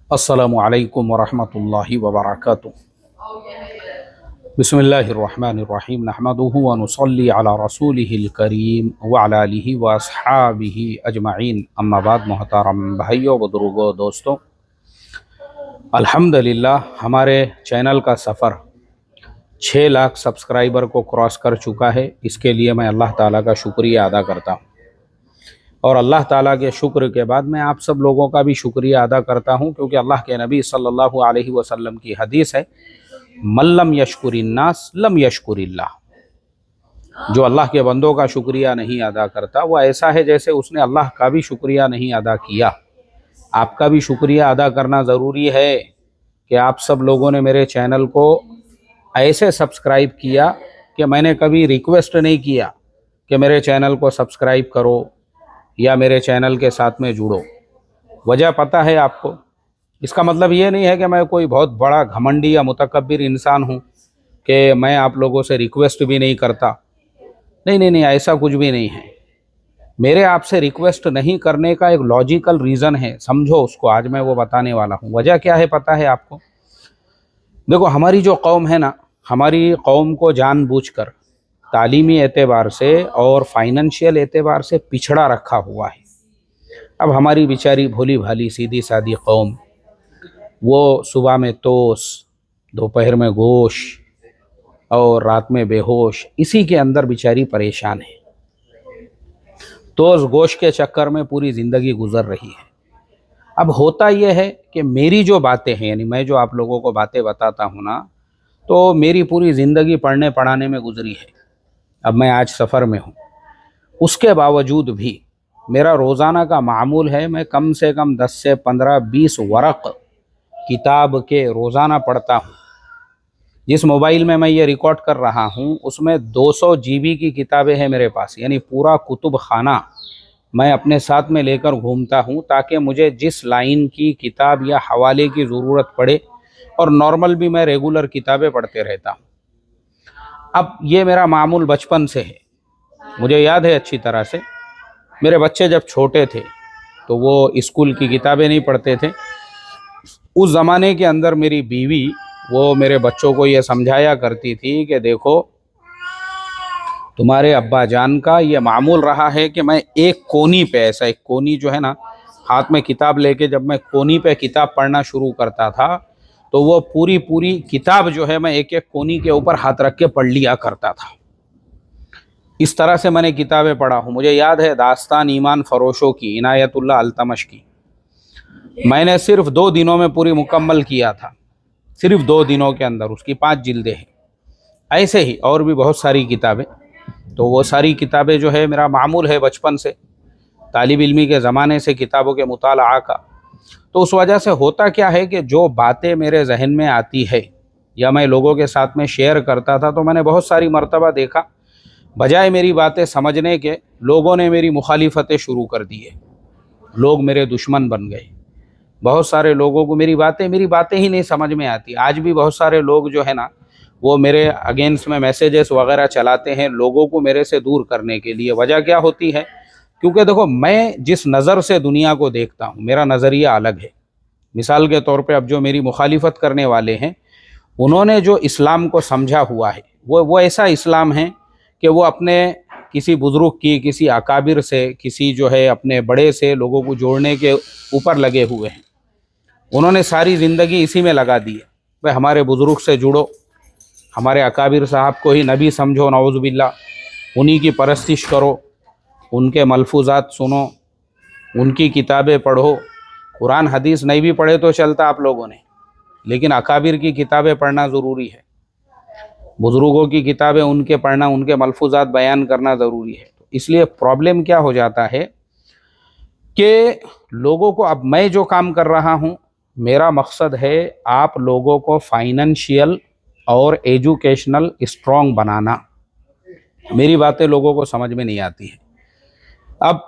अस्सलामु अलैकुम वरहमतुल्लाहि वबरकातुहू। बिस्मिल्लाहिर्रहमानिर्रहीम नहमदुहु व नुसल्ली अला रसूलिहिल करीम व अला आलिहि व अस्हाबिहि अजमईन अम्मा बाद। मोहतरम भाइयों बुजुर्गों दोस्तों, अल्हम्दुलिल्लाह हमारे चैनल का सफ़र 6 लाख सब्सक्राइबर को क्रॉस कर चुका है। इसके लिए मैं अल्लाह ताला का शुक्रिया अदा करता हूँ और अल्लाह ताला के शुक्र के बाद मैं आप सब लोगों का भी शुक्रिया अदा करता हूँ, क्योंकि अल्लाह के नबी सल्लल्लाहु अलैहि वसल्लम की हदीस है, मल्लम यशकुरिन्नास लम यशकुरिल्लाह। जो अल्लाह के बंदों का शुक्रिया नहीं अदा करता वो ऐसा है जैसे उसने अल्लाह का भी शुक्रिया नहीं अदा किया। आपका भी शुक्रिया अदा करना ज़रूरी है कि आप सब लोगों ने मेरे चैनल को ऐसे सब्सक्राइब किया कि मैंने कभी रिक्वेस्ट नहीं किया कि मेरे चैनल को सब्सक्राइब करो या मेरे चैनल के साथ में जुड़ो। वजह पता है आपको। इसका मतलब ये नहीं है कि मैं कोई बहुत बड़ा घमंडी या मुतकब्बिर इंसान हूँ कि मैं आप लोगों से रिक्वेस्ट भी नहीं करता। नहीं नहीं नहीं, ऐसा कुछ भी नहीं है। मेरे आपसे रिक्वेस्ट नहीं करने का एक लॉजिकल रीज़न है, समझो उसको। आज मैं वो बताने वाला हूँ। वजह क्या है पता है आपको? देखो, हमारी जो कौम है ना, हमारी कौम को जानबूझकर तालीमी एतबार से और फाइनेंशियल एतबार से पिछड़ा रखा हुआ है। अब हमारी बेचारी भोली भाली सीधी सादी कौम, वो सुबह में तोस, दोपहर में गोश और रात में बेहोश, इसी के अंदर बेचारी परेशान है। तोस गोश के चक्कर में पूरी ज़िंदगी गुजर रही है। अब होता यह है कि मेरी जो बातें हैं, यानी मैं जो आप लोगों को बातें बताता हूँ ना, तो मेरी पूरी ज़िंदगी पढ़ने पढ़ाने में गुजरी है। अब मैं आज सफ़र में हूँ, उसके बावजूद भी मेरा रोज़ाना का मामूल है, मैं कम से कम 10 से 15-20 वरक़ किताब के रोज़ाना पढ़ता हूँ। जिस मोबाइल में मैं ये रिकॉर्ड कर रहा हूँ उसमें 200 GB की किताबें हैं मेरे पास, यानी पूरा कुतुब खाना मैं अपने साथ में लेकर घूमता हूँ, ताकि मुझे जिस लाइन की किताब या हवाले की ज़रूरत पड़े, और नॉर्मल भी मैं रेगुलर किताबें पढ़ते रहता हूँ। अब ये मेरा मामूल बचपन से है। मुझे याद है अच्छी तरह से, मेरे बच्चे जब छोटे थे तो वो स्कूल की किताबें नहीं पढ़ते थे। उस ज़माने के अंदर मेरी बीवी वो मेरे बच्चों को ये समझाया करती थी कि देखो, तुम्हारे अब्बा जान का ये मामूल रहा है कि मैं एक कोनी पे, ऐसा एक कोनी जो है ना, हाथ में किताब लेके जब मैं कोनी पे किताब पढ़ना शुरू करता था तो वो पूरी पूरी किताब जो है मैं एक एक कोनी के ऊपर हाथ रख के पढ़ लिया करता था। इस तरह से मैंने किताबें पढ़ा हूँ। मुझे याद है दास्तान ईमान फरोशों की, इनायतुल्लाह अल्तमश की, मैंने सिर्फ 2 दिनों में पूरी मुकम्मल किया था। सिर्फ 2 दिनों के अंदर उसकी 5 जिल्दें हैं। ऐसे ही और भी बहुत सारी किताबें। तो वो सारी किताबें जो है मेरा मामूल है बचपन से, तालिब इल्मी के ज़माने से किताबों के मुताला का। तो उस वजह से होता क्या है कि जो बातें मेरे जहन में आती है या मैं लोगों के साथ में शेयर करता था, तो मैंने बहुत सारी मर्तबा देखा, बजाय मेरी बातें समझने के लोगों ने मेरी मुखालिफतें शुरू कर दी है। लोग मेरे दुश्मन बन गए। बहुत सारे लोगों को मेरी बातें ही नहीं समझ में आती। आज भी बहुत सारे लोग जो है ना, वो मेरे अगेंस्ट में मैसेजेस वगैरह चलाते हैं लोगों को मेरे से दूर करने के लिए। वजह क्या होती है? क्योंकि देखो, मैं जिस नज़र से दुनिया को देखता हूँ, मेरा नज़रिया अलग है। मिसाल के तौर पे अब जो मेरी मुखालिफत करने वाले हैं, उन्होंने जो इस्लाम को समझा हुआ है वो ऐसा इस्लाम है कि वो अपने किसी बुज़ुर्ग की, किसी अकाबिर से, किसी जो है अपने बड़े से लोगों को जोड़ने के ऊपर लगे हुए हैं। उन्होंने सारी ज़िंदगी इसी में लगा दी है। भाई हमारे बुज़ुर्ग से जुड़ो, हमारे अकाबिर साहब को ही नबी समझो, नऊज़ु बिल्लाह, उन्हीं की परस्तिश करो, उनके मलफूज़ात सुनो, उनकी किताबें पढ़ो। कुरान हदीस नहीं भी पढ़े तो चलता आप लोगों ने, लेकिन अकाबिर की किताबें पढ़ना ज़रूरी है। बुज़ुर्गों की किताबें उनके पढ़ना, उनके मलफूज़ात बयान करना ज़रूरी है। तो इसलिए प्रॉब्लम क्या हो जाता है कि लोगों को, अब मैं जो काम कर रहा हूँ, मेरा मकसद है आप लोगों को फाइनेंशियल और एजुकेशनल स्ट्रॉन्ग बनाना। मेरी बातें लोगों को समझ में नहीं आती है। अब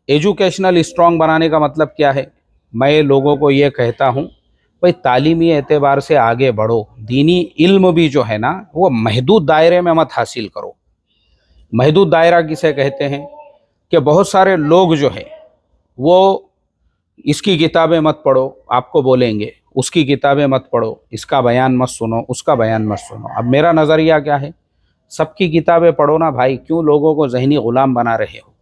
एजुकेशनल स्ट्रॉन्ग बनाने का मतलब क्या है? मैं लोगों को ये कहता हूँ, भाई तालीमी एतबार से आगे बढ़ो। दीनी इल्म भी जो है ना, वो महदूद दायरे में मत हासिल करो। महदूद दायरा किसे कहते हैं? कि बहुत सारे लोग जो है वो इसकी किताबें मत पढ़ो, आपको बोलेंगे उसकी किताबें मत पढ़ो, इसका बयान मत सुनो, उसका बयान मत सुनो। अब मेरा नज़रिया क्या है, सबकी किताबें पढ़ो ना भाई, क्यों लोगों को ज़हनी गुलाम बना रहे हो।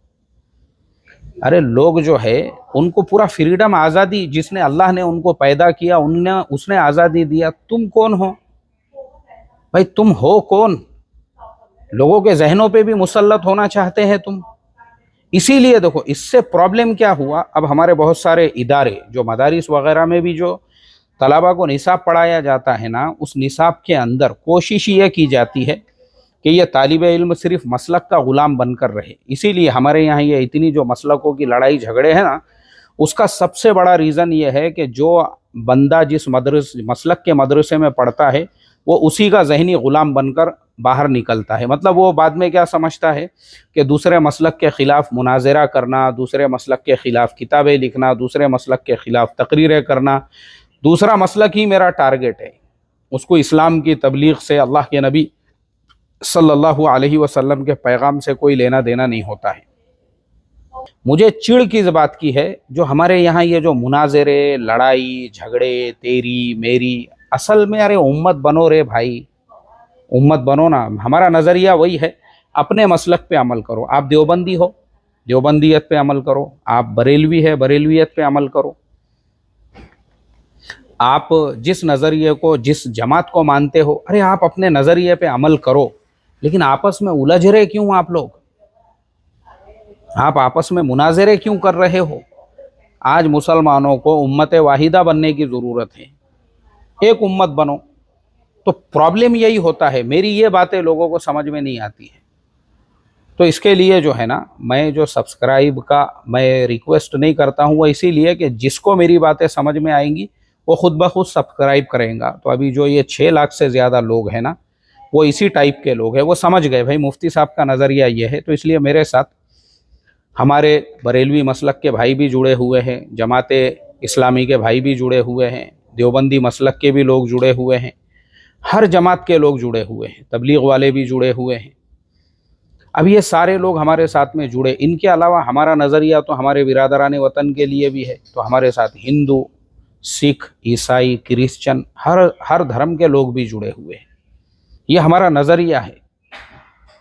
अरे लोग जो है उनको पूरा फ्रीडम, आज़ादी, जिसने अल्लाह ने उनको पैदा किया उनने उसने आज़ादी दिया। तुम कौन हो भाई, तुम हो कौन? लोगों के जहनों पे भी मुसल्लत होना चाहते हैं तुम। इसीलिए देखो इससे प्रॉब्लम क्या हुआ, अब हमारे बहुत सारे इदारे जो मदारिस वगैरह में भी जो तलबा को निसाब पढ़ाया जाता है ना, उस निसाब के अंदर कोशिश ये की जाती है कि ये तालिब इल्म सिर्फ मसलक का ग़ुलाम बनकर रहे। इसीलिए हमारे यहाँ ये इतनी जो मसलकों की लड़ाई झगड़े हैं ना, उसका सबसे बड़ा रीज़न ये है कि जो बंदा जिस मसलक के मदरसे में पढ़ता है वो उसी का जहनी ग़ुलाम बनकर बाहर निकलता है। मतलब वो बाद में क्या समझता है कि दूसरे मसलक के ख़िलाफ़ मुनाज़रा करना, दूसरे मसलक के ख़िलाफ़ किताबें लिखना, दूसरे मसलक के ख़िलाफ़ तकरीरें करना, दूसरा मसलक ही मेरा टारगेट है। उसको इस्लाम की तबलीग से, अल्लाह के नबी सल्लल्लाहु अलैहि वसल्लम के पैगाम से कोई लेना देना नहीं होता है। मुझे चिढ़ किस बात की है, जो हमारे यहाँ ये जो मुनाज़रे, लड़ाई झगड़े, तेरी मेरी, असल में अरे उम्मत बनो रे भाई, उम्मत बनो ना। हमारा नज़रिया वही है, अपने मसलक पे अमल करो। आप देवबंदी हो, देवबंदियत पे अमल करो। आप बरेलवी है, बरेलवियत पे अमल करो। आप जिस नज़रिए को, जिस जमात को मानते हो, अरे आप अपने नज़रिए पे अमल करो। लेकिन आपस में उलझ रहे क्यों आप लोग? आप आपस में मुनाज़रे क्यों कर रहे हो? आज मुसलमानों को उम्मत वाहिदा बनने की ज़रूरत है, एक उम्मत बनो। तो प्रॉब्लम यही होता है, मेरी ये बातें लोगों को समझ में नहीं आती है। तो इसके लिए जो है ना, मैं जो सब्सक्राइब का मैं रिक्वेस्ट नहीं करता हूँ, वो इसीलिए कि जिसको मेरी बातें समझ में आएंगी वो खुद ब खुद सब्सक्राइब करेगा। तो अभी जो ये 6 लाख से ज़्यादा लोग हैं ना, वो इसी टाइप के लोग हैं। वो समझ गए भाई मुफ्ती साहब का नज़रिया ये है। तो इसलिए मेरे साथ हमारे बरेलवी मसलक के भाई भी जुड़े हुए हैं, जमात इस्लामी के भाई भी जुड़े हुए हैं, देवबंदी मसलक के भी लोग जुड़े हुए हैं, हर जमात के लोग जुड़े हुए हैं, तबलीग वाले भी जुड़े हुए हैं। अब ये सारे लोग हमारे साथ में जुड़े। इनके अलावा हमारा नज़रिया तो हमारे बिरादरान वतन के लिए भी है। तो हमारे साथ हिंदू, सिख, ईसाई, क्रिश्चन, हर धर्म के लोग भी जुड़े हुए हैं। ये हमारा नज़रिया है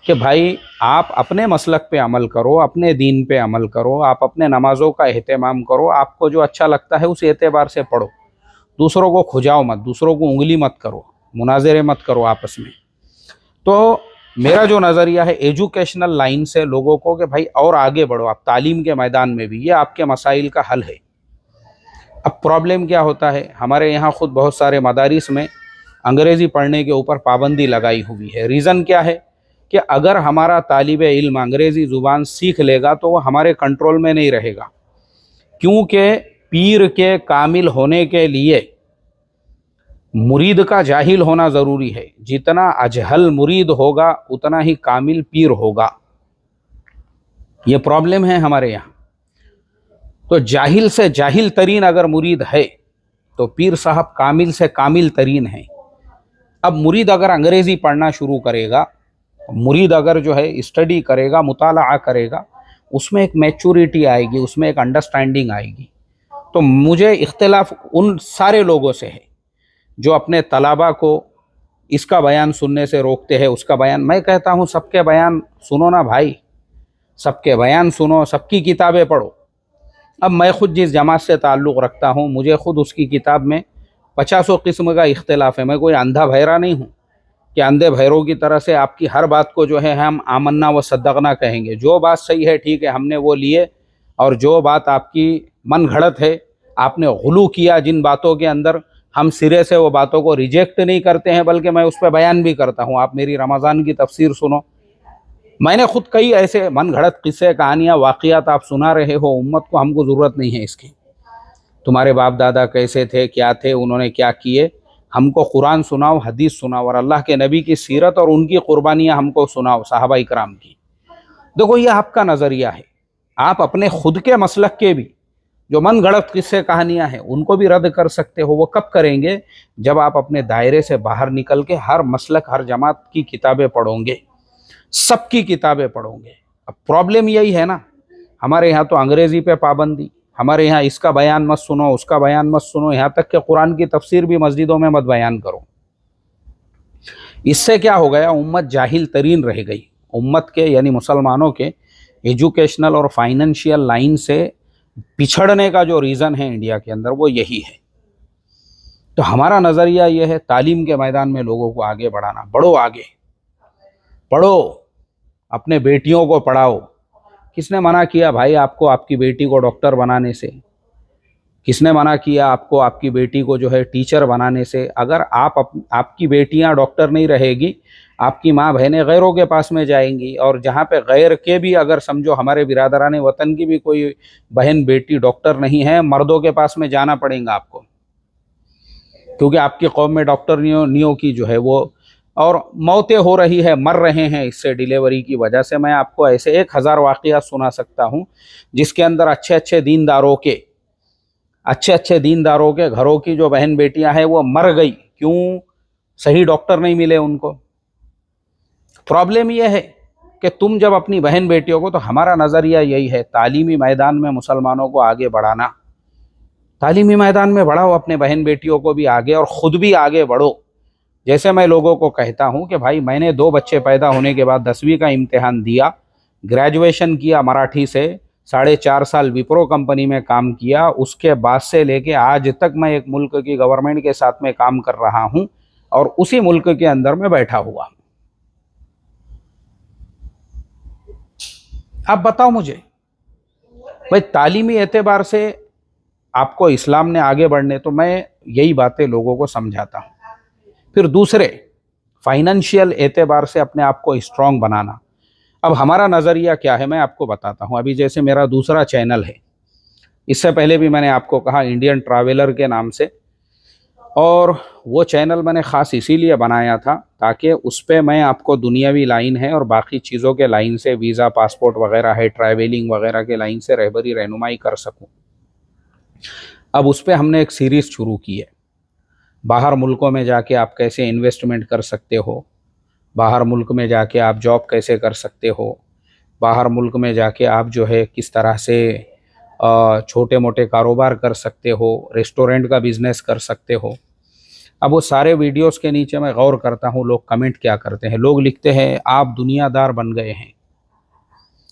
कि भाई आप अपने मसलक पे अमल करो, अपने दीन पे अमल करो, आप अपने नमाज़ों का एहतमाम करो, आपको जो अच्छा लगता है उस एतबार से पढ़ो, दूसरों को खुजाओ मत, दूसरों को उंगली मत करो, मुनाज़रे मत करो आपस में। तो मेरा जो नज़रिया है एजुकेशनल लाइन से लोगों को कि भाई और आगे बढ़ो, आप तालीम के मैदान में भी, ये आपके मसाइल का हल है। अब प्रॉब्लम क्या होता है, हमारे यहाँ ख़ुद बहुत सारे मदारिस में अंग्रेज़ी पढ़ने के ऊपर पाबंदी लगाई हुई है। रीज़न क्या है कि अगर हमारा तालिब इल्म अंग्रेज़ी ज़ुबान सीख लेगा तो वो हमारे कंट्रोल में नहीं रहेगा, क्योंकि पीर के कामिल होने के लिए मुरीद का जाहिल होना ज़रूरी है। जितना अजहल मुरीद होगा उतना ही कामिल पीर होगा। ये प्रॉब्लम है हमारे यहाँ। तो जाहिल से जाहिल तरीन अगर मुरीद है तो पीर साहब कामिल से कामिल तरीन है। अब मुरीद अगर अंग्रेज़ी पढ़ना शुरू करेगा, मुरीद अगर जो है स्टडी करेगा, मुताला करेगा, उसमें एक मैच्योरिटी आएगी, उसमें एक अंडरस्टैंडिंग आएगी। तो मुझे इख्तिलाफ उन सारे लोगों से है जो अपने तलाबा को इसका बयान सुनने से रोकते हैं, उसका बयान। मैं कहता हूँ सबके बयान सुनो ना भाई, सबके बयान सुनो, सबकी किताबें पढ़ो। अब मैं ख़ुद जिस जमात से ताल्लुक़ रखता हूँ, मुझे ख़ुद उसकी किताब में 50 किस्म का इख्तिलाफ़ है। मैं कोई अंधा भैरा नहीं हूँ कि अंधे भैरों की तरह से आपकी हर बात को जो है हम आमन्ना व सद्दक़ना कहेंगे। जो बात सही है ठीक है, हमने वो लिए, और जो बात आपकी मन घड़त है, आपने गुलू किया जिन बातों के अंदर, हम सिरे से वो बातों को रिजेक्ट नहीं करते हैं, बल्कि मैं उस पर बयान भी करता हूँ। आप मेरी रमज़ान की तफसीर सुनो, मैंने खुद कई ऐसे मन घड़त किस्से, कहानियाँ, वाक़ियात आप सुना रहे हो उम्मत को। हमको ज़रूरत नहीं है इसकी। तुम्हारे बाप दादा कैसे थे, क्या थे, उन्होंने क्या किए, हमको कुरान सुनाओ, हदीस सुनाओ, और अल्लाह के नबी की सीरत और उनकी कुर्बानियाँ हमको सुनाओ, सहाबा इकराम की। देखो ये आपका नज़रिया है। आप अपने खुद के मसलक के भी जो मन गढ़ंत किस्से कहानियाँ हैं उनको भी रद्द कर सकते हो। वो कब करेंगे? जब आप अपने दायरे से बाहर निकल के हर मसलक, हर जमात की किताबें पढ़ोगे, सबकी किताबें पढ़ोगे। अब प्रॉब्लम यही है ना, हमारे यहाँ तो अंग्रेज़ी पे पाबंदी, हमारे यहाँ इसका बयान मत सुनो, उसका बयान मत सुनो, यहाँ तक कि कुरान की तफसीर भी मस्जिदों में मत बयान करो। इससे क्या हो गया, उम्मत जाहिल तरीन रह गई। उम्मत के यानी मुसलमानों के एजुकेशनल और फाइनेंशियल लाइन से पिछड़ने का जो रीज़न है इंडिया के अंदर वो यही है। तो हमारा नज़रिया ये है, तालीम के मैदान में लोगों को आगे बढ़ाना। बढ़ो, आगे पढ़ो, अपने बेटियों को पढ़ाओ। किसने मना किया भाई आपको आपकी बेटी को डॉक्टर बनाने से? किसने मना किया आपको आपकी बेटी को जो है टीचर बनाने से? अगर आपकी बेटियां डॉक्टर नहीं रहेगी, आपकी माँ बहनें गैरों के पास में जाएंगी, और जहाँ पे गैर के भी, अगर समझो हमारे बिरादरान वतन की भी कोई बहन बेटी डॉक्टर नहीं है, मर्दों के पास में जाना पड़ेगा आपको, क्योंकि आपकी कौम में डॉक्टरनियों की जो है वो और मौतें हो रही है, मर रहे हैं इससे डिलीवरी की वजह से। मैं आपको ऐसे 1000 वाक़ियात सुना सकता हूँ जिसके अंदर अच्छे अच्छे दीनदारों के घरों की जो बहन बेटियां हैं वो मर गई। क्यों? सही डॉक्टर नहीं मिले उनको। प्रॉब्लम यह है कि तुम जब अपनी बहन बेटियों को, तो हमारा नज़रिया यही है, तालीमी मैदान में मुसलमानों को आगे बढ़ाना। तालीमी मैदान में बढ़ाओ अपने बहन बेटियों को भी आगे, और ख़ुद भी आगे बढ़ो। जैसे मैं लोगों को कहता हूं कि भाई मैंने 2 बच्चे पैदा होने के बाद 10वीं का इम्तिहान दिया, ग्रेजुएशन किया मराठी से, 4.5 साल विप्रो कंपनी में काम किया, उसके बाद से लेके आज तक मैं एक मुल्क की गवर्नमेंट के साथ में काम कर रहा हूं और उसी मुल्क के अंदर में बैठा हुआ। आप बताओ मुझे भाई, तालीमी एतबार से आपको इस्लाम ने आगे बढ़ने, तो मैं यही बातें लोगों को समझाता हूँ। फिर दूसरे, फाइनेंशियल एतबार से अपने आप को स्ट्रांग बनाना। अब हमारा नज़रिया क्या है मैं आपको बताता हूँ। अभी जैसे मेरा दूसरा चैनल है, इससे पहले भी मैंने आपको कहा इंडियन ट्रैवलर के नाम से, और वो चैनल मैंने ख़ास इसीलिए बनाया था ताकि उस पर मैं आपको दुनियावी लाइन है और बाकी चीज़ों के लाइन से, वीज़ा पासपोर्ट वगैरह है, ट्रैवलिंग वगैरह के लाइन से रहबरी रहनुमाई कर सकूँ। अब उस पर हमने एक सीरीज़ शुरू की है, बाहर मुल्कों में जाके आप कैसे इन्वेस्टमेंट कर सकते हो, बाहर मुल्क में जाके आप जॉब कैसे कर सकते हो, बाहर मुल्क में जाके आप जो है किस तरह से छोटे मोटे कारोबार कर सकते हो, रेस्टोरेंट का बिज़नेस कर सकते हो। अब वो सारे वीडियोस के नीचे मैं गौर करता हूँ लोग कमेंट क्या करते हैं। लोग लिखते हैं आप दुनियादार बन गए हैं,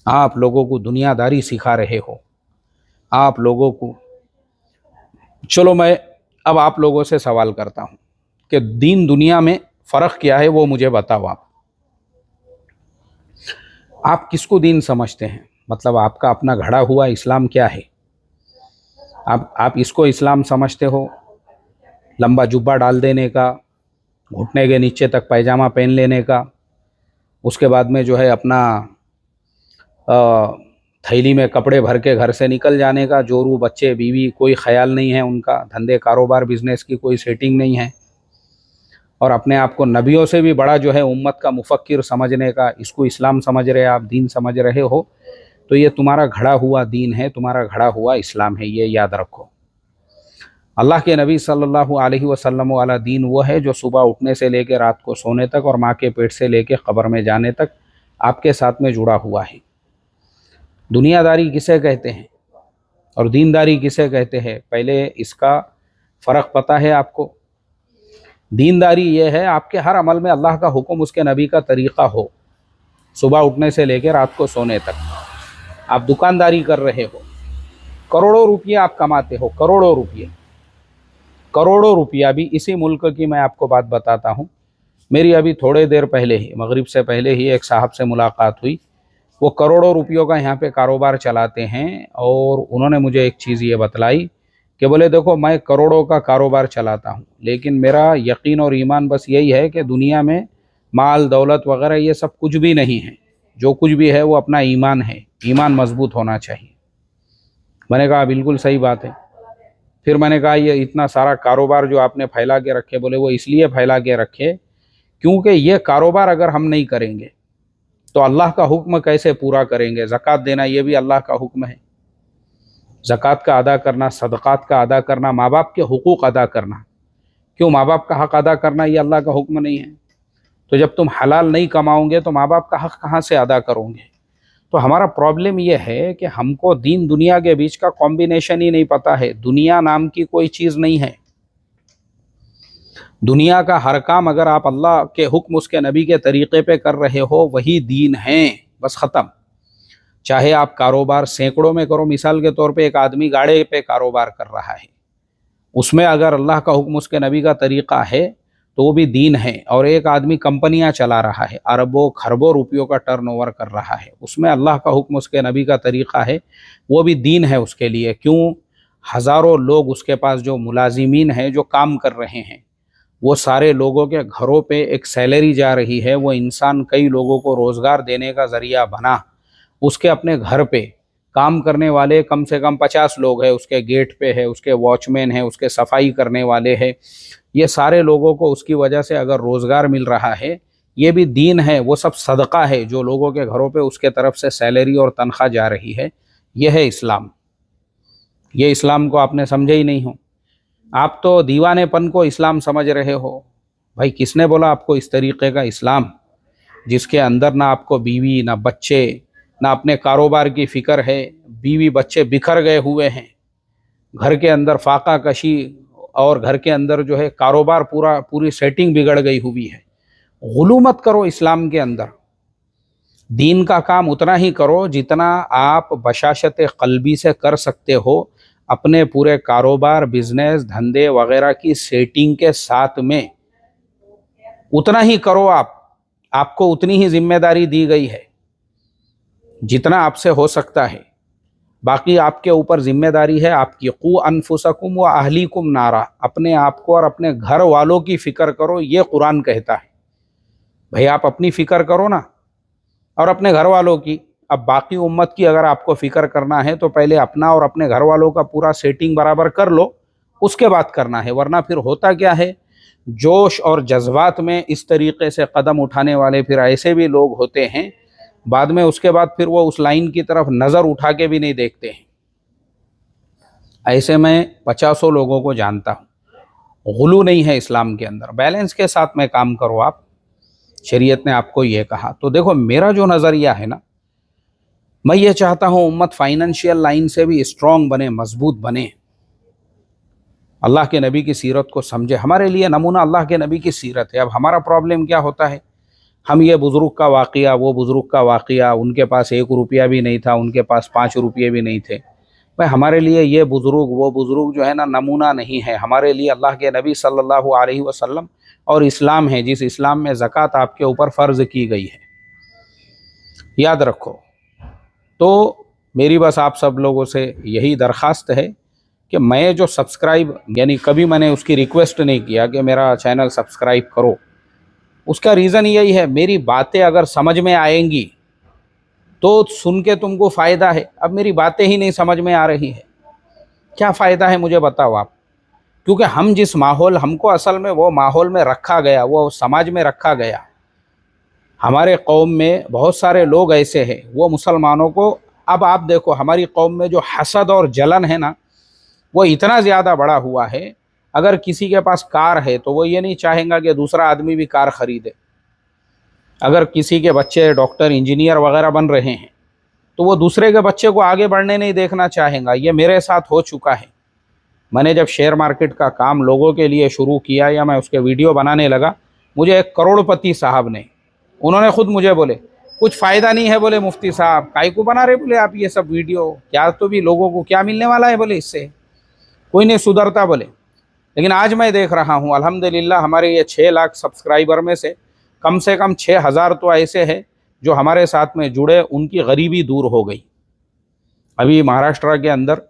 आप लोगों को दुनियादारी सिखा रहे हो, आप लोगों को। चलो मैं अब आप लोगों से सवाल करता हूँ कि दीन दुनिया में फ़र्क क्या है, वो मुझे बताओ। आप किसको दीन समझते हैं? मतलब आपका अपना घड़ा हुआ इस्लाम क्या है? आप इसको इस्लाम समझते हो, लंबा जुब्बा डाल देने का, घुटने के नीचे तक पैजामा पहन लेने का, उसके बाद में जो है अपना थैली में कपड़े भर के घर से निकल जाने का, जोरू बच्चे बीवी कोई ख्याल नहीं है उनका, धंधे कारोबार बिजनेस की कोई सेटिंग नहीं है, और अपने आप को नबियों से भी बड़ा जो है उम्मत का मुफक्किर समझने का, इसको इस्लाम समझ रहे आप, दीन समझ रहे हो, तो ये तुम्हारा घड़ा हुआ दीन है, तुम्हारा घड़ा हुआ इस्लाम है, ये याद रखो। अल्लाह के नबी सल्लल्लाहु अलैहि वसल्लम वाला दीन वो है जो सुबह उठने से लेकर रात को सोने तक और माँ के पेट से लेकर क़ब्र में जाने तक आपके साथ में जुड़ा हुआ है। दुनियादारी किसे कहते हैं और दीनदारी किसे कहते हैं, पहले इसका फ़र्क पता है आपको? दीनदारी ये है आपके हर अमल में अल्लाह का हुक्म, उसके नबी का तरीक़ा हो, सुबह उठने से लेकर रात को सोने तक। आप दुकानदारी कर रहे हो, करोड़ों रुपये आप कमाते हो, करोड़ों रुपया भी। इसी मुल्क की मैं आपको बात बताता हूँ। मेरी अभी थोड़े देर पहले ही, मगरिब से पहले ही एक साहब से मुलाकात हुई, वो करोड़ों रुपयों का यहाँ पे कारोबार चलाते हैं, और उन्होंने मुझे एक चीज़ ये बतलाई कि बोले देखो मैं करोड़ों का कारोबार चलाता हूँ, लेकिन मेरा यकीन और ईमान बस यही है कि दुनिया में माल दौलत वगैरह ये सब कुछ भी नहीं है, जो कुछ भी है वो अपना ईमान है, ईमान मजबूत होना चाहिए। मैंने कहा बिल्कुल सही बात है। फिर मैंने कहा ये इतना सारा कारोबार जो आपने फैला के रखे, बोले वो इसलिए फैला के रखे क्योंकि ये कारोबार अगर हम नहीं करेंगे तो अल्लाह का हुक्म कैसे पूरा करेंगे? ज़कात देना ये भी अल्लाह का हुक्म है, ज़कात का अदा करना, सदक़ात का अदा करना, माँ बाप के हुकूक अदा करना। क्यों? माँ बाप का हक़ अदा करना ये अल्लाह का हुक्म नहीं है? तो जब तुम हलाल नहीं कमाओगे तो माँ बाप का हक़ कहाँ से अदा करोगे? तो हमारा प्रॉब्लम यह है कि हमको दीन दुनिया के बीच का कॉम्बिनेशन ही नहीं पता है। दुनिया नाम की कोई चीज़ नहीं है। दुनिया का हर काम अगर आप अल्लाह के हुक्म उसके नबी के तरीक़े पे कर रहे हो वही दीन है, बस ख़त्म। चाहे आप कारोबार सैकड़ों में करो, मिसाल के तौर पे एक आदमी गाड़े पे कारोबार कर रहा है, उसमें अगर अल्लाह का हुक्म उसके नबी का तरीक़ा है तो वो भी दीन है। और एक आदमी कंपनियां चला रहा है, अरबों खरबों रुपयों का टर्नओवर कर रहा है, उसमें अल्लाह का हुक्म उसके नबी का तरीक़ा है, वो भी दीन है उसके लिए। क्यों? हज़ारों लोग उसके पास जो मुलाजिमीन हैं, जो काम कर रहे हैं, वो सारे लोगों के घरों पे एक सैलरी जा रही है। वो इंसान कई लोगों को रोज़गार देने का ज़रिया बना। उसके अपने घर पे काम करने वाले कम से कम 50 लोग हैं, उसके गेट पे है, उसके वॉचमैन है, उसके सफाई करने वाले हैं। ये सारे लोगों को उसकी वजह से अगर रोज़गार मिल रहा है, ये भी दीन है। वो सब सदका है जो लोगों के घरों पे उसके तरफ से सैलरी और तनख्वाह जा रही है। यह है इस्लाम। ये इस्लाम को आपने समझे ही नहीं हो। आप तो दीवानेपन को इस्लाम समझ रहे हो। भाई किसने बोला आपको इस तरीक़े का इस्लाम, जिसके अंदर ना आपको बीवी, ना बच्चे, ना अपने कारोबार की फ़िक्र है। बीवी बच्चे बिखर गए हुए हैं, घर के अंदर फाका कशी, और घर के अंदर जो है कारोबार पूरी सेटिंग बिगड़ गई हुई है। गुलू मत करो इस्लाम के अंदर। दीन का काम उतना ही करो जितना आप बशाशत क़ल्बी से कर सकते हो। अपने पूरे कारोबार, बिजनेस, धंधे वगैरह की सेटिंग के साथ में उतना ही करो। आपको उतनी ही जिम्मेदारी दी गई है जितना आपसे हो सकता है। बाकी आपके ऊपर जिम्मेदारी है आपकी। क़ू अनफुसकुम व अहलीकुम नारा, अपने आप को और अपने घर वालों की फ़िक्र करो, ये कुरान कहता है। भाई आप अपनी फ़िक्र करो ना, और अपने घर वालों की। अब बाकी उम्मत की अगर आपको फ़िक्र करना है तो पहले अपना और अपने घर वालों का पूरा सेटिंग बराबर कर लो, उसके बाद करना है। वरना फिर होता क्या है, जोश और जज्बात में इस तरीक़े से कदम उठाने वाले फिर ऐसे भी लोग होते हैं, बाद में उसके बाद फिर वो उस लाइन की तरफ नज़र उठा के भी नहीं देखते हैं। ऐसे मैं 50 लोगों को जानता हूँ। गुलू नहीं है इस्लाम के अंदर। बैलेंस के साथ में काम करो आप। शरीयत ने आपको ये कहा। तो देखो मेरा जो नज़रिया है ना, मैं ये चाहता हूँ उम्मत फाइनेंशियल लाइन से भी स्ट्रॉन्ग बने, मजबूत बने, अल्लाह के नबी की सीरत को समझे। हमारे लिए नमूना अल्लाह के नबी की सीरत है। अब हमारा प्रॉब्लम क्या होता है, हम ये बुज़ुर्ग का वाक़या, वो बुज़ुर्ग का वाक़या, उनके पास 1 रुपया भी नहीं था, उनके पास 5 रुपये भी नहीं थे। भाई हमारे लिए ये बुज़ुर्ग, वो बुज़ुर्ग जो है ना, नमूना नहीं है। हमारे लिए अल्लाह के नबी सल्लल्लाहु अलैहि वसल्लम और इस्लाम है, जिस इस्लाम में ज़कात आपके ऊपर फ़र्ज़ की गई है। याद रखो। तो मेरी बस आप सब लोगों से यही दरख्वास्त है कि मैं जो सब्सक्राइब, यानी कभी मैंने उसकी रिक्वेस्ट नहीं किया कि मेरा चैनल सब्सक्राइब करो। उसका रीज़न यही है, मेरी बातें अगर समझ में आएंगी तो सुन के तुमको फ़ायदा है। अब मेरी बातें ही नहीं समझ में आ रही है, क्या फ़ायदा है मुझे बताओ आप। क्योंकि हम जिस माहौल, हमको असल में वो माहौल में रखा गया, वो समाज में रखा गया। हमारे कौम में बहुत सारे लोग ऐसे हैं, वो मुसलमानों को, अब आप देखो हमारी कौम में जो हसद और जलन है ना, वो इतना ज़्यादा बढ़ा हुआ है। अगर किसी के पास कार है तो वो ये नहीं चाहेगा कि दूसरा आदमी भी कार ख़रीदे। अगर किसी के बच्चे डॉक्टर, इंजीनियर वगैरह बन रहे हैं तो वो दूसरे के बच्चे को आगे बढ़ने नहीं देखना चाहेगा। ये मेरे साथ हो चुका है। मैंने जब शेयर मार्केट का काम लोगों के लिए शुरू किया, या मैं उसके वीडियो बनाने लगा, मुझे एक करोड़पति साहब ने, उन्होंने खुद मुझे बोले कुछ फ़ायदा नहीं है, बोले मुफ्ती साहब काहे को बना रहे, बोले आप ये सब वीडियो, क्या तो भी लोगों को क्या मिलने वाला है, बोले इससे कोई नहीं सुधरता, बोले। लेकिन आज मैं देख रहा हूँ अल्हम्दुलिल्लाह, हमारे ये 6 लाख सब्सक्राइबर में से कम 6000 तो ऐसे हैं जो हमारे साथ में जुड़े, उनकी गरीबी दूर हो गई। अभी महाराष्ट्र के अंदर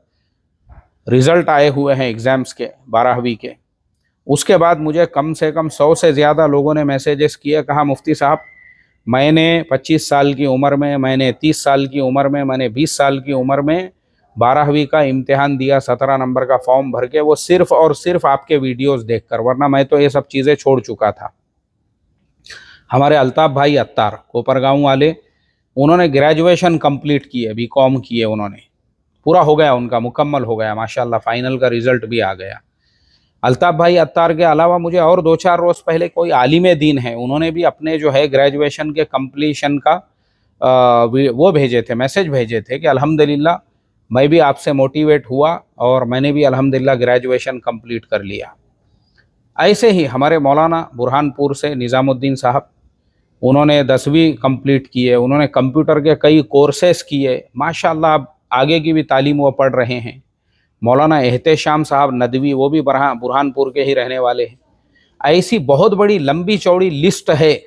रिज़ल्ट आए हुए हैं एग्ज़ाम्स के, 12वीं के। उसके बाद मुझे कम से कम 100 से ज़्यादा लोगों ने मैसेजेस किए, कहा मुफ्ती साहब मैंने 25 साल की उम्र में, मैंने 30 साल की उम्र में, मैंने 20 साल की उम्र में 12वीं का इम्तिहान दिया, 17 नंबर का फॉर्म भर के, वो सिर्फ़ और सिर्फ आपके वीडियोस देखकर, वरना मैं तो ये सब चीज़ें छोड़ चुका था। हमारे अल्ताफ़ भाई अत्तार, कोपरगांव वाले, उन्होंने ग्रेजुएशन कंप्लीट किए, बीकॉम किए, उन्होंने पूरा हो गया, उनका मुकम्मल हो गया माशाल्लाह, फ़ाइनल का रिज़ल्ट भी आ गया। अल्ताफ़ भाई अत्तार के अलावा मुझे और 2-4 रोज़ पहले कोई आलिम दीन है, उन्होंने भी अपने जो है ग्रेजुएशन के कंप्लीशन का वो भेजे थे, मैसेज भेजे थे कि अल्हम्दुलिल्लाह मैं भी आपसे मोटिवेट हुआ और मैंने भी अल्हम्दुलिल्लाह ग्रेजुएशन कंप्लीट कर लिया। ऐसे ही हमारे मौलाना बुरहानपुर से निज़ामुद्दीन साहब, उन्होंने 10वीं कंप्लीट की है, उन्होंने कंप्यूटर के कई कोर्सेस किए, माशाअल्लाह अब आगे की भी तालीम वो पढ़ रहे हैं। मौलाना एहतेशाम साहब नदवी, वो भी बुरहानपुर के ही रहने वाले हैं। ऐसी बहुत बड़ी लंबी चौड़ी लिस्ट है।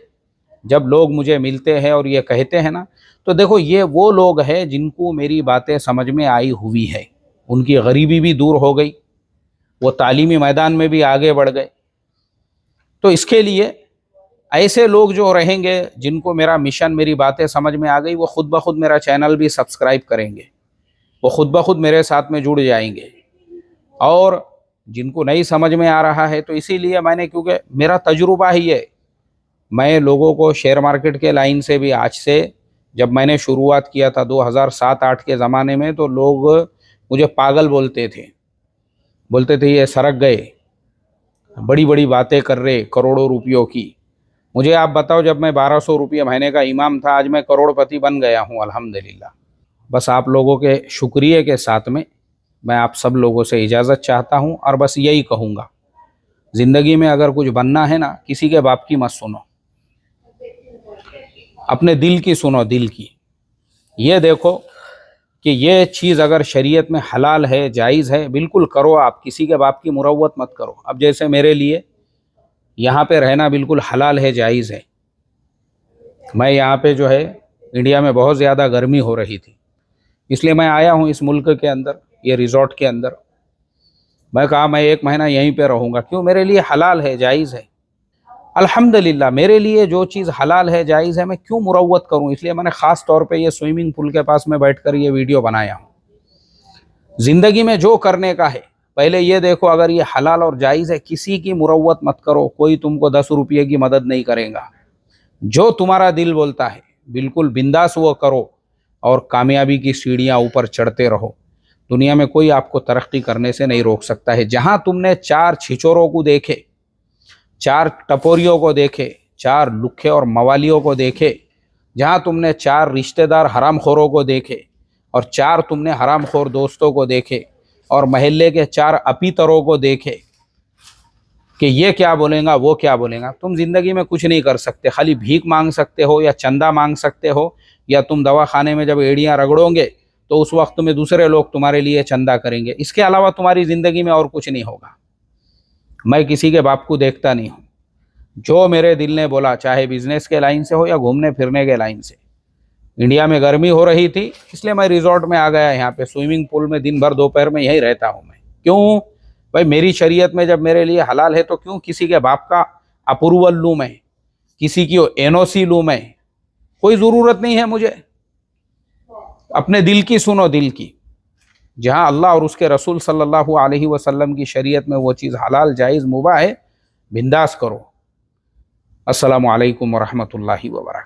जब लोग मुझे मिलते हैं और ये कहते हैं ना, तो देखो ये वो लोग हैं जिनको मेरी बातें समझ में आई हुई है, उनकी गरीबी भी दूर हो गई, वो तालीमी मैदान में भी आगे बढ़ गए। तो इसके लिए ऐसे लोग जो रहेंगे जिनको मेरा मिशन, मेरी बातें समझ में आ गई, वो खुद ब खुद मेरा चैनल भी सब्सक्राइब करेंगे, वो खुद ब खुद मेरे साथ में जुड़ जाएंगे। और जिनको नहीं समझ में आ रहा है, तो इसीलिए मैंने, क्योंकि मेरा तजुर्बा ही है, मैं लोगों को शेयर मार्केट के लाइन से भी, आज से जब मैंने शुरुआत किया था 2007-8 के ज़माने में, तो लोग मुझे पागल बोलते थे ये सरक गए, बड़ी बड़ी बातें कर रहे करोड़ों रुपयों की। मुझे आप बताओ, जब मैं 1200 रुपये महीने का इमाम था, आज मैं करोड़पति बन गया हूँ अल्हम्दुलिल्लाह। बस आप लोगों के शुक्रिया के साथ में मैं आप सब लोगों से इजाज़त चाहता हूँ, और बस यही कहूँगा, ज़िंदगी में अगर कुछ बनना है ना, किसी के बाप की मत सुनो, अपने दिल की सुनो, दिल की। ये देखो कि ये चीज़ अगर शरीयत में हलाल है, जायज़ है, बिल्कुल करो आप, किसी के बाप की मुरव्वत मत करो। अब जैसे मेरे लिए यहाँ पे रहना बिल्कुल हलाल है, जायज़ है। मैं यहाँ पे जो है, इंडिया में बहुत ज़्यादा गर्मी हो रही थी, इसलिए मैं आया हूँ इस मुल्क के अंदर, ये रिज़ॉर्ट के अंदर। मैं कहा मैं 1 महीना यहीं पे रहूँगा, क्यों, मेरे लिए हलाल है, जायज़ है। अल्हम्दुलिल्लाह मेरे लिए जो चीज़ हलाल है, जायज़ है, मैं क्यों मुरव्वत करूँ। इसलिए मैंने ख़ास तौर पे ये स्विमिंग पूल के पास में बैठकर ये वीडियो बनाया हूँ। ज़िंदगी में जो करने का है, पहले ये देखो अगर ये हलाल और जायज़ है, किसी की मुरव्वत मत करो, कोई तुमको 10 रुपये की मदद नहीं करेगा। जो तुम्हारा दिल बोलता है बिल्कुल बिंदास वो करो, और कामयाबी की सीढ़ियाँ ऊपर चढ़ते रहो। दुनिया में कोई आपको तरक्की करने से नहीं रोक सकता है। जहाँ तुमने 4 छिचोरों को देखे, 4 टपोरियों को देखे, 4 लुखे और मवालियों को देखे, जहाँ तुमने 4 रिश्तेदार हरामखोरों को देखे, और 4 तुमने हरामखोर दोस्तों को देखे, और महल्ले के 4 अपीतरों को देखे कि ये क्या बोलेगा, वो क्या बोलेगा, तुम ज़िंदगी में कुछ नहीं कर सकते। खाली भीख मांग सकते हो या चंदा मांग सकते हो, या तुम दवाखाने में जब एड़ियाँ रगड़ोगे तो उस वक्त में दूसरे लोग तुम्हारे लिए चंदा करेंगे। इसके अलावा तुम्हारी ज़िंदगी में और कुछ नहीं होगा। मैं किसी के बाप को देखता नहीं हूँ। जो मेरे दिल ने बोला, चाहे बिजनेस के लाइन से हो या घूमने फिरने के लाइन से। इंडिया में गर्मी हो रही थी, इसलिए मैं रिजॉर्ट में आ गया, यहाँ पे स्विमिंग पूल में दिन भर दोपहर में यहीं रहता हूँ मैं। क्यों भाई, मेरी शरीयत में जब मेरे लिए हलाल है, तो क्यों किसी के बाप का अप्रूवल लूँ मैं, किसी की एनओसी लूँ मैं, कोई ज़रूरत नहीं है मुझे। अपने दिल की सुनो, दिल की। जहाँ अल्लाह और उसके रसूल सल्लल्लाहु अलैहि वसल्लम की शरीयत में वो चीज़ हलाल, जायज़, मुबाह है, बिंदास करो। अस्सलामु अलैकुम वरहमतुल्लाहि वबरकातुहू।